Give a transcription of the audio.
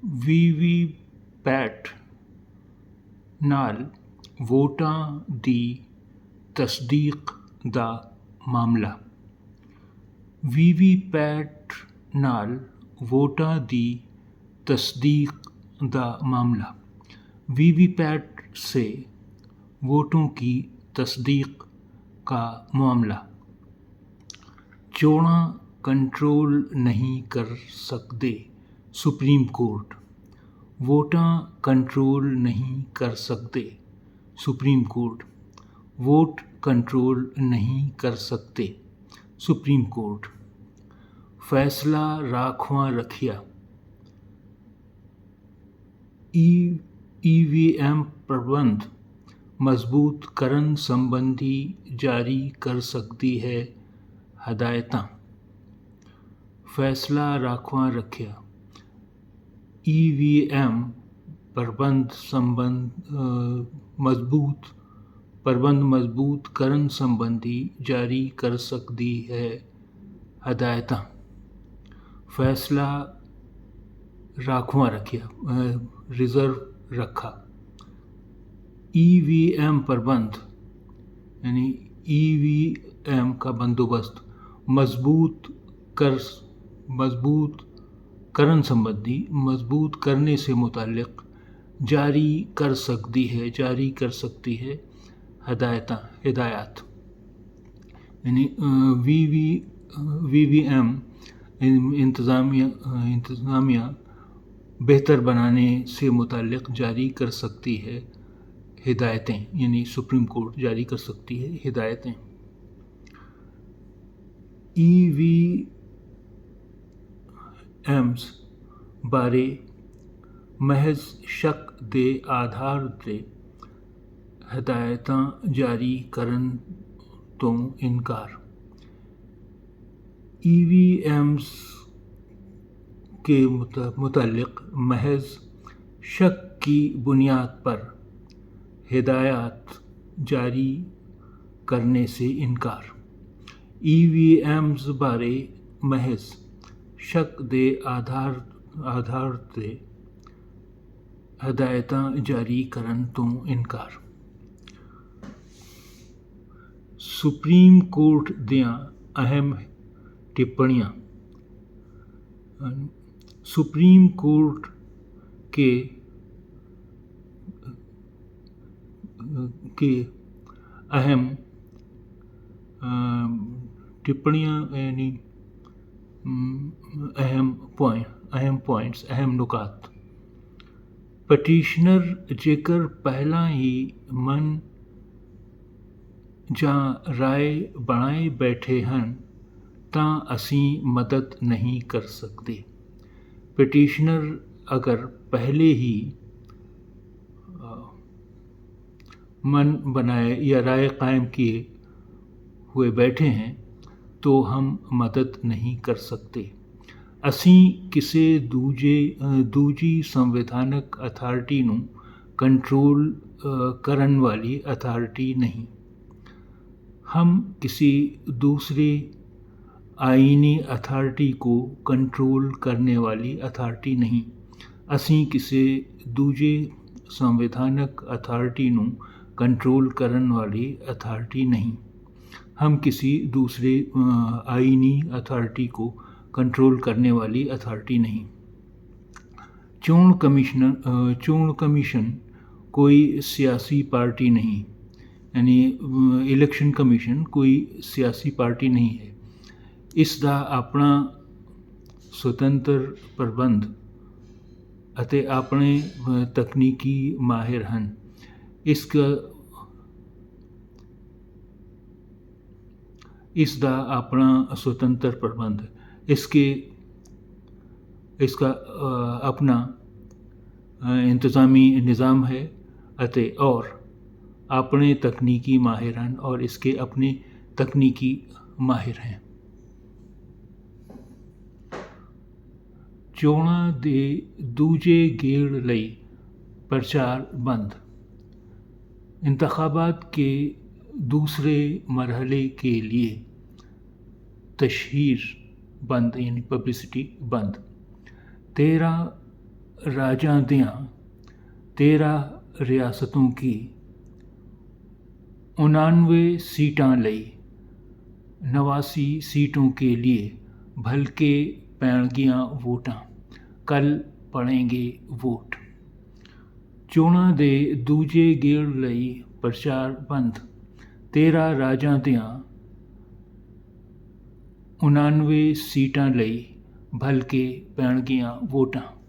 VVPAT ਨਾਲ ਵੋਟਾਂ ਦੀ ਤਸਦੀਕ ਦਾ ਮਾਮਲਾ। ਵੀਵੀਪੈਟ ਨਾਲ ਵੋਟਾਂ ਦੀ तस्दीक दा मामला। वीवीपैट से वोटों की तस्दीक का मामला। चोणां कंट्रोल नहीं कर सकते सुप्रीम कोर्ट। वोटां कंट्रोल नहीं कर सकते सुप्रीम कोर्ट। वोट कंट्रोल नहीं कर सकते सुप्रीम कोर्ट। फैसला राखवां रखिया। ईवीएम प्रबंध मजबूत करन संबंधी जारी कर सकती है हदायतां। फैसला राखवां रखिया। ईवीएम प्रबंध मजबूत करन संबंधी जारी कर सकती है हदायतां। फैसला राखवां रखिया, रिजर्व रखा। ईवीएम प्रबंध यानी ईवीएम का बंदोबस्त मजबूत करन संबंधी, मजबूत करने से मुताल्लिक जारी कर सकती है हिदायत। यानी वीवीएम इंतज़ामिया बेहतर बनाने से मुताल्लिक जारी कर सकती है हिदायतें, यानी सुप्रीम कोर्ट जारी कर सकती है हिदायतें। ईवीएम्स बारे महज शक दे आधार ते हिदायतां जारी करन तो इनकार। ईवीएम्स के मुताल्लिक महज शक की बुनियाद पर हिदायत जारी करने से इनकार। ईवीएम्स बारे महज शक दे आधार ते हिदायतां जारी करन तो इनकार। सुप्रीम कोर्ट दियां अहम टिप्पणियां। सुप्रीम कोर्ट के अहम टिप्पणियां यानी अहम नुकात। पटिशनर जेकर पहला ही मन जां राय बनाए बैठे हन तां असीं मदद नहीं कर सकते। पिटिशनर अगर पहले ही मन बनाए या राय कायम किए हुए बैठे हैं तो हम मदद नहीं कर सकते। असीं किसी दूजी संवैधानिक अथार्टी नूं कंट्रोल करन वाली अथार्टी नहीं। हम किसी दूसरे आईनी अथार्टी को कंट्रोल करने वाली अथार्टी नहीं। असीं किसी दूजे संवैधानिक अथार्टी नूं कंट्रोल करन वाली अथार्टी नहीं। हम किसी दूसरे आईनी अथार्टी को कंट्रोल करने वाली अथार्टी नहीं। चोण कमीशन कोई सियासी पार्टी नहीं, यानी इलेक्शन कमीशन कोई सियासी पार्टी नहीं है। इसका अपना स्वतंत्र प्रबंध ਅਤੇ ਆਪਣੇ तकनीकी माहिर हैं। इसका अपना स्वतंत्र प्रबंध, इसका अपना इंतज़ामी निज़ाम है और अपने तकनीकी माहिर हैं और इसके अपने तकनीकी माहिर हैं। चोणां दे दूजे गेड़ लई प्रचार बंद। इंतखाबात के दूसरे मरहले के लिए तशहीर बंद, यानी पब्लिसिटी बंद। 13 ਰਾਜਾਂ ਦੀਆਂ 13 ਰਿਆਸਤੋਂ ਕੀ 99 सीटों ਲਈ 89 सीटों के लिए भलके ਪੈਣਗੀਆਂ ਵੋਟਾਂ ਕੱਲ ਪੜेंगे ਵੋਟ। ਚੋਣਾਂ ਦੇ ਦੂਜੇ ਗੇੜ ਲਈ ਪ੍ਰਚਾਰ ਬੰਦ 13 ਰਾਜਾਂ ਦੀਆਂ 99 ਸੀਟਾਂ ਲਈ ਭਲਕੇ ਪੈਣਗੀਆਂ ਵੋਟਾਂ।